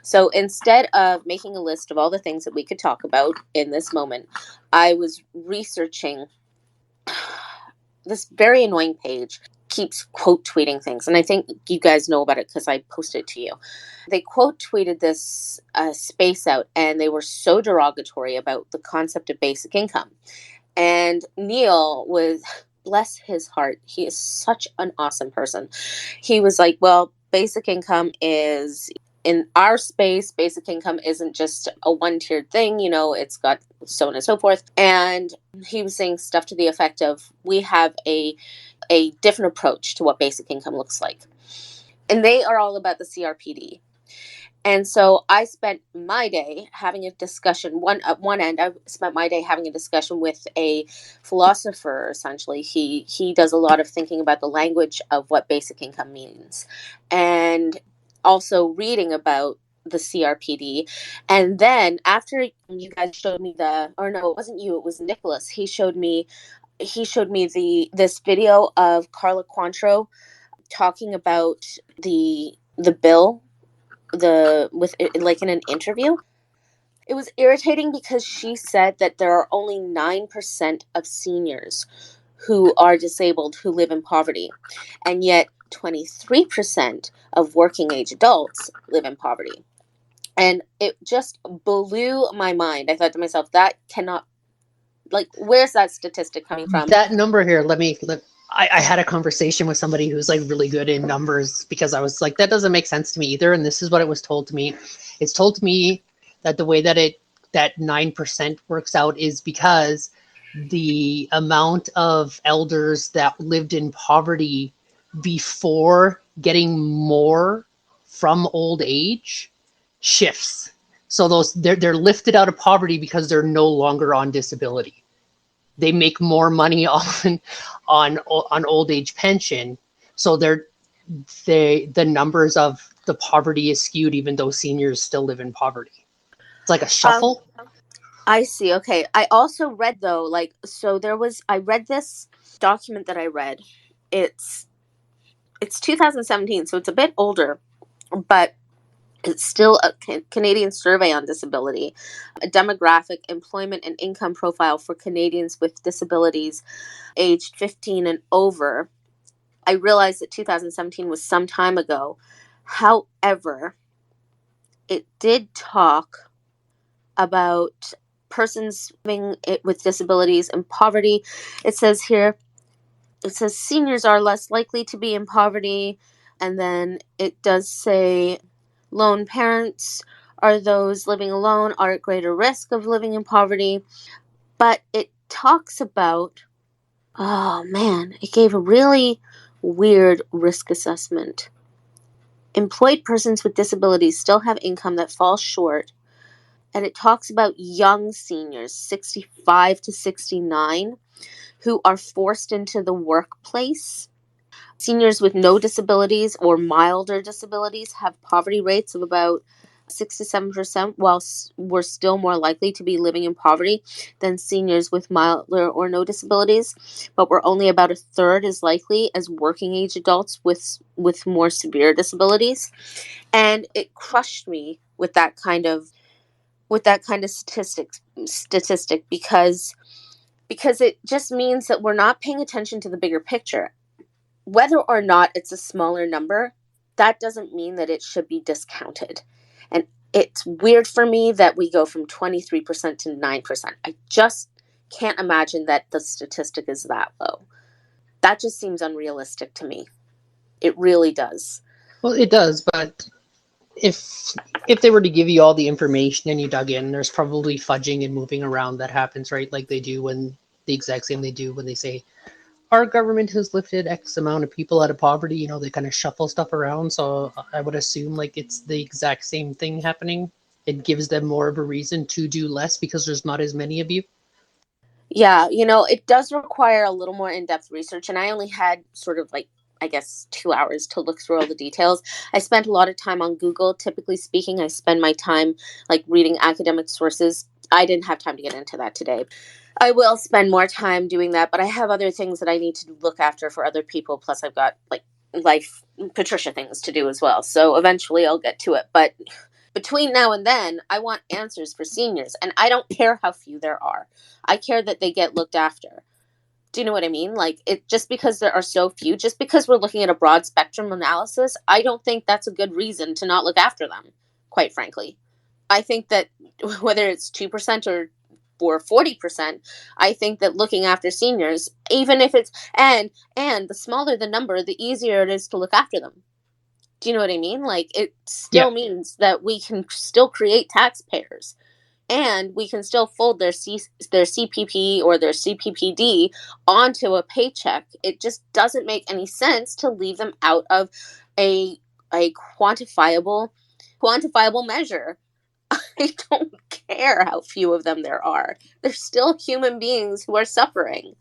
So instead of making a list of all the things that we could talk about in this moment, I was researching this very annoying page keeps quote tweeting things. And I think you guys know about it because I posted it to you. They quote tweeted this space out, and they were so derogatory about the concept of basic income. And Neil was, bless his heart, he is such an awesome person. He was like, well, basic income is, in our space, basic income isn't just a one-tiered thing, it's got so on and so forth. And he was saying stuff to the effect of, we have a different approach to what basic income looks like. And they are all about the CRPD. And so I spent my day having a discussion. At one end, I spent my day having a discussion with a philosopher, essentially. He does a lot of thinking about the language of what basic income means. And also reading about the CRPD. And then after you guys showed me it wasn't you, it was Nicholas. He showed me this video of Carla Quantrill talking about the bill, with like in an interview. It was irritating because she said that there are only 9% of seniors who are disabled who live in poverty, and yet 23% of working age adults live in poverty. And it just blew my mind. I thought to myself, that cannot, like, where's that statistic coming from? That number here, I had a conversation with somebody who's like really good in numbers, because I was like, that doesn't make sense to me either. And this is what it was told to me. It's told to me that the way that 9% works out is because the amount of elders that lived in poverty before getting more from old age shifts. So they're lifted out of poverty because they're no longer on disability. They make more money on old age pension, so the numbers of the poverty is skewed, even though seniors still live in poverty. It's like a shuffle. I see. Okay. I also read though, I read this document that I read. It's 2017, so it's a bit older, but it's still a Canadian survey on disability, a demographic, employment, and income profile for Canadians with disabilities aged 15 and over. I realized that 2017 was some time ago. However, it did talk about persons living with disabilities and poverty. It says seniors are less likely to be in poverty. And then it does say lone parents are those living alone are at greater risk of living in poverty. But it talks about, oh man, it gave a really weird risk assessment. Employed persons with disabilities still have income that falls short. And it talks about young seniors, 65 to 69, who are forced into the workplace. Seniors with no disabilities or milder disabilities have poverty rates of about 6 to 7%, while we're still more likely to be living in poverty than seniors with milder or no disabilities. But we're only about a third as likely as working age adults with more severe disabilities. And it crushed me with that kind of statistic because it just means that we're not paying attention to the bigger picture. Whether or not it's a smaller number, that doesn't mean that it should be discounted. And it's weird for me that we go from 23% to 9%. I just can't imagine that the statistic is that low. That just seems unrealistic to me. It really does. Well, it does, but if they were to give you all the information and you dug in, there's probably fudging and moving around that happens, right? Like they do the exact same they do when they say, our government has lifted X amount of people out of poverty. They kind of shuffle stuff around. So I would assume like it's the exact same thing happening. It gives them more of a reason to do less because there's not as many of you. Yeah, it does require a little more in-depth research. And I only had sort of like, I guess, 2 hours to look through all the details. I spent a lot of time on Google. Typically speaking, I spend my time like reading academic sources. I didn't have time to get into that today. I will spend more time doing that, but I have other things that I need to look after for other people. Plus I've got like life Patricia things to do as well. So eventually I'll get to it. But between now and then, I want answers for seniors, and I don't care how few there are. I care that they get looked after. Do you know what I mean? Like, it just because there are so few, just because we're looking at a broad spectrum analysis, I don't think that's a good reason to not look after them, quite frankly. I think that whether it's 2% or 40%, I think that looking after seniors, even if it's and the smaller the number, the easier it is to look after them. Do you know what I mean? Like, it Yeah. still means that we can still create taxpayers, and we can still fold their CPP or their CPPD onto a paycheck. It just doesn't make any sense to leave them out of a a quantifiable measure. I don't care how few of them there are. They're still human beings who are suffering.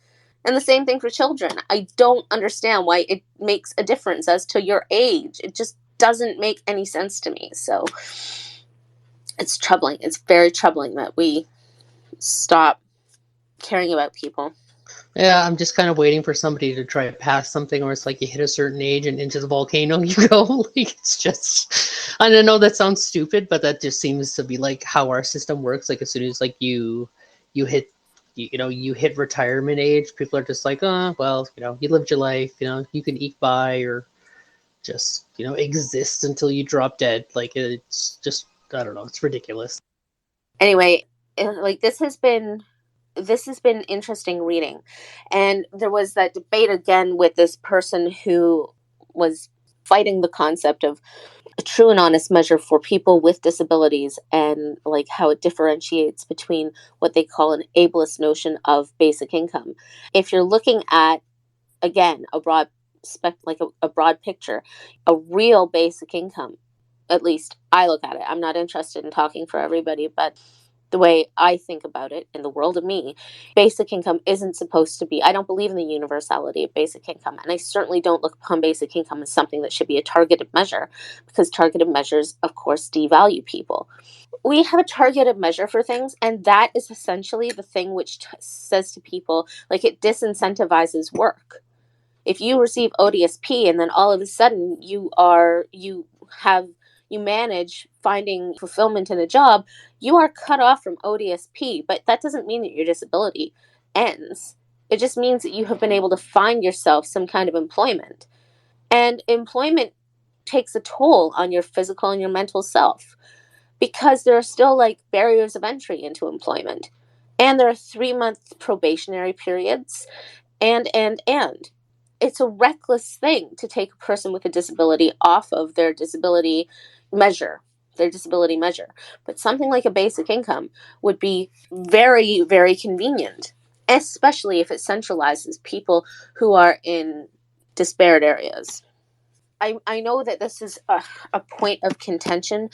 And the same thing for children. I don't understand why it makes a difference as to your age. It just doesn't make any sense to me. So it's troubling. It's very troubling that we stop caring about people. Yeah, I'm just kind of waiting for somebody to try to pass something where it's like you hit a certain age and into the volcano you go. Like, it's just, I don't know, that sounds stupid, but that just seems to be like how our system works. Like, as soon as like you hit you hit retirement age, people are just like, oh well, you lived your life, you can eke by or just exist until you drop dead. Like, it's just, I don't know, it's ridiculous. Anyway, like, this has been interesting reading. And there was that debate again with this person who was fighting the concept of a true and honest measure for people with disabilities, and like how it differentiates between what they call an ableist notion of basic income. If you're looking at, again, a broad like a broad picture, a real basic income, at least I look at it. I'm not interested in talking for everybody, but the way I think about it in the world of me, basic income isn't supposed to be, I don't believe in the universality of basic income. And I certainly don't look upon basic income as something that should be a targeted measure, because targeted measures, of course, devalue people. We have a targeted measure for things, and that is essentially the thing which says to people, like, it disincentivizes work. If you receive ODSP and then all of a sudden you manage finding fulfillment in a job, you are cut off from ODSP, but that doesn't mean that your disability ends. It just means that you have been able to find yourself some kind of employment. And employment takes a toll on your physical and your mental self, because there are still like barriers of entry into employment. And there are 3-month probationary periods, and it's a reckless thing to take a person with a disability off of measure their disability measure. But something like a basic income would be very, very convenient, especially if it centralizes people who are in disparate areas. I know that this is a point of contention.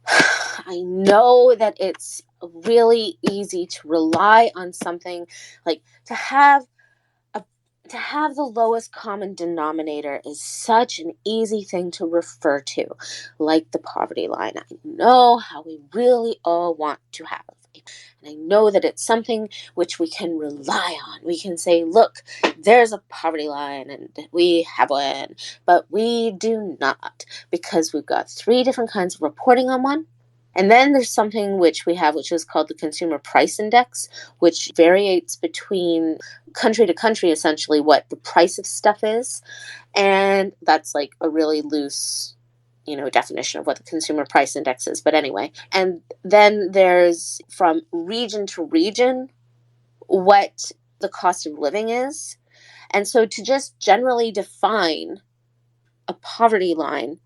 I know that it's really easy to rely on something like to have the lowest common denominator is such an easy thing to refer to, like the poverty line. I know how we really all want to have it. And I know that it's something which we can rely on. We can say, look, there's a poverty line and we have one, but we do not, because we've got 3 different kinds of reporting on one. And then there's something which we have, which is called the Consumer Price Index, which varies between country to country, essentially, what the price of stuff is. And that's like a really loose, definition of what the Consumer Price Index is. But anyway, and then there's from region to region what the cost of living is. And so to just generally define a poverty line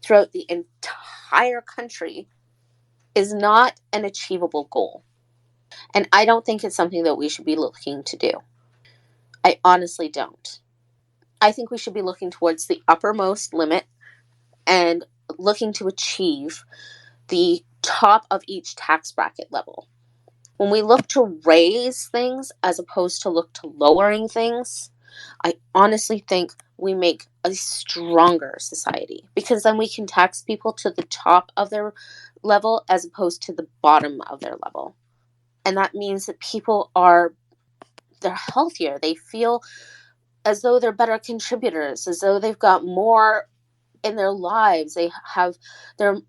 throughout the entire country is not an achievable goal. And I don't think it's something that we should be looking to do. I honestly don't. I think we should be looking towards the uppermost limit and looking to achieve the top of each tax bracket level. When we look to raise things as opposed to look to lowering things, I honestly think we make a stronger society, because then we can tax people to the top of their level as opposed to the bottom of their level. And that means that they're healthier. They feel as though they're better contributors, as though they've got more in their lives. They have they're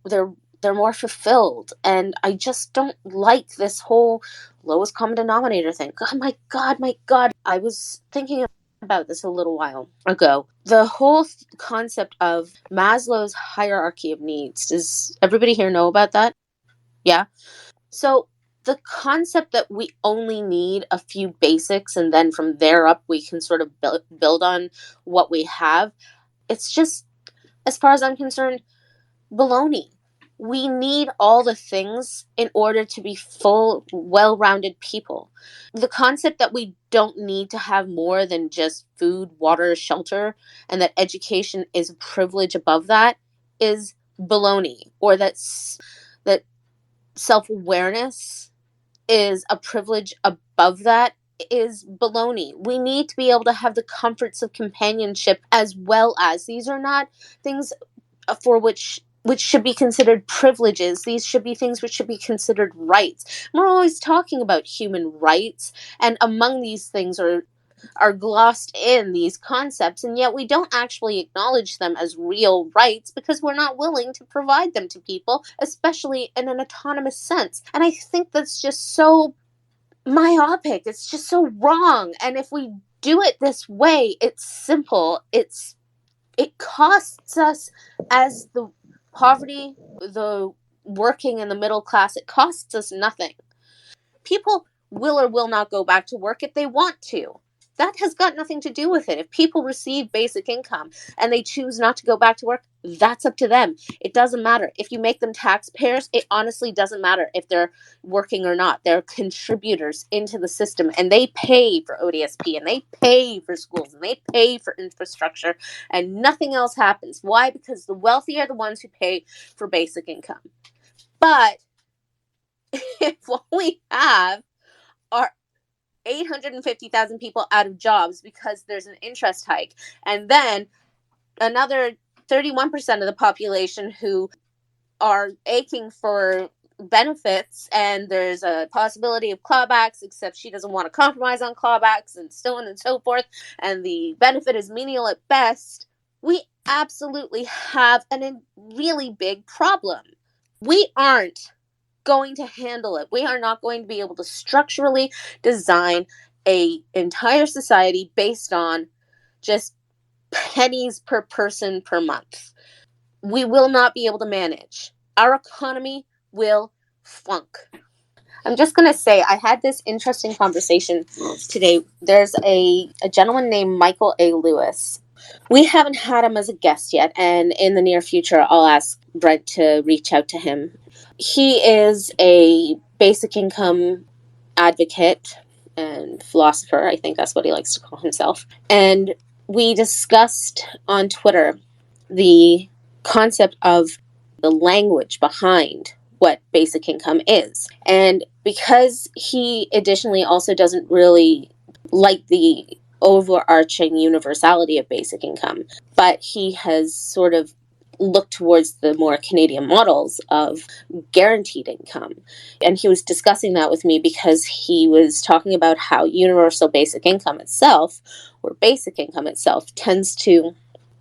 they're more fulfilled. And I just don't like this whole lowest common denominator thing. Oh my God. I was thinking about this a little while ago. The whole concept of Maslow's hierarchy of needs. Does everybody here know about that? Yeah. So the concept that we only need a few basics and then from there up we can sort of build on what we have, it's just, as far as I'm concerned, baloney. We need all the things in order to be full, well-rounded people. The concept that we don't need to have more than just food, water, shelter, and that education is a privilege above that is baloney. Or that self-awareness is a privilege above that is baloney. We need to be able to have the comforts of companionship as well as these are not things for which should be considered privileges. These should be things which should be considered rights. We're always talking about human rights, and among these things are glossed in these concepts, and yet we don't actually acknowledge them as real rights because we're not willing to provide them to people, especially in an autonomous sense. And I think that's just so myopic. It's just so wrong. And if we do it this way, it's simple. It costs us, as the poverty, the working and the middle class, it costs us nothing. People will or will not go back to work if they want to. That has got nothing to do with it. If people receive basic income and they choose not to go back to work, that's up to them. It doesn't matter. If you make them taxpayers, it honestly doesn't matter if they're working or not. They're contributors into the system, and they pay for ODSP, and they pay for schools, and they pay for infrastructure, and nothing else happens. Why? Because the wealthy are the ones who pay for basic income. But if what we have are 850,000 people out of jobs because there's an interest hike, and then another 31% of the population who are aching for benefits, and there's a possibility of clawbacks, except she doesn't want to compromise on clawbacks, and so on and so forth, and the benefit is menial at best, we absolutely have a really big problem. We aren't going to handle it. We are not going to be able to structurally design a entire society based on just pennies per person per month. We will not be able to manage. Our economy will flunk. I'm just going to say, I had this interesting conversation today. There's a gentleman named Michael A. Lewis. We haven't had him as a guest yet, and in the near future, I'll ask Brent to reach out to him. He is a basic income advocate and philosopher. I think that's what he likes to call himself. And we discussed on Twitter the concept of the language behind what basic income is. And because he additionally also doesn't really like the overarching universality of basic income, but he has sort of looked towards the more Canadian models of guaranteed income. And he was discussing that with me because he was talking about how universal basic income itself, or basic income itself, tends to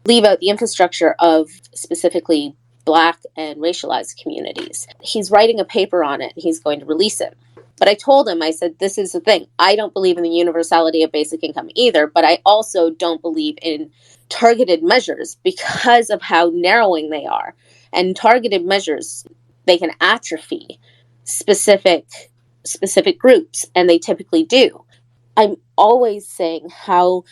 leave out the infrastructure of specifically Black and racialized communities. He's writing a paper on it, and he's going to release it. But I told him, I said, this is the thing. I don't believe in the universality of basic income either, but I also don't believe in targeted measures because of how narrowing they are. And targeted measures, they can atrophy specific groups, and they typically do. I'm always saying how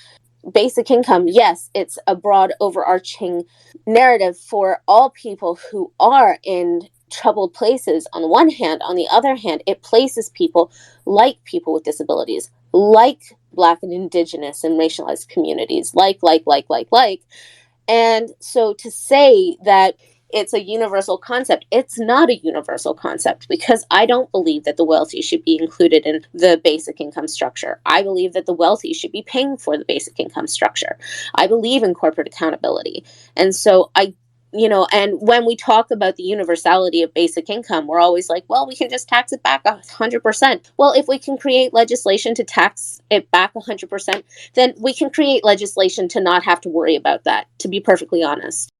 basic income, yes, it's a broad overarching narrative for all people who are in troubled places on the one hand. On the other hand, it places people like people with disabilities, like Black and Indigenous and racialized communities, like. And so to say that it's a universal concept, it's not a universal concept, because I don't believe that the wealthy should be included in the basic income structure. I believe that the wealthy should be paying for the basic income structure. I believe in corporate accountability. And so and when we talk about the universality of basic income, we're always like, well, we can just tax it back 100%. Well, if we can create legislation to tax it back 100%, then we can create legislation to not have to worry about that, to be perfectly honest.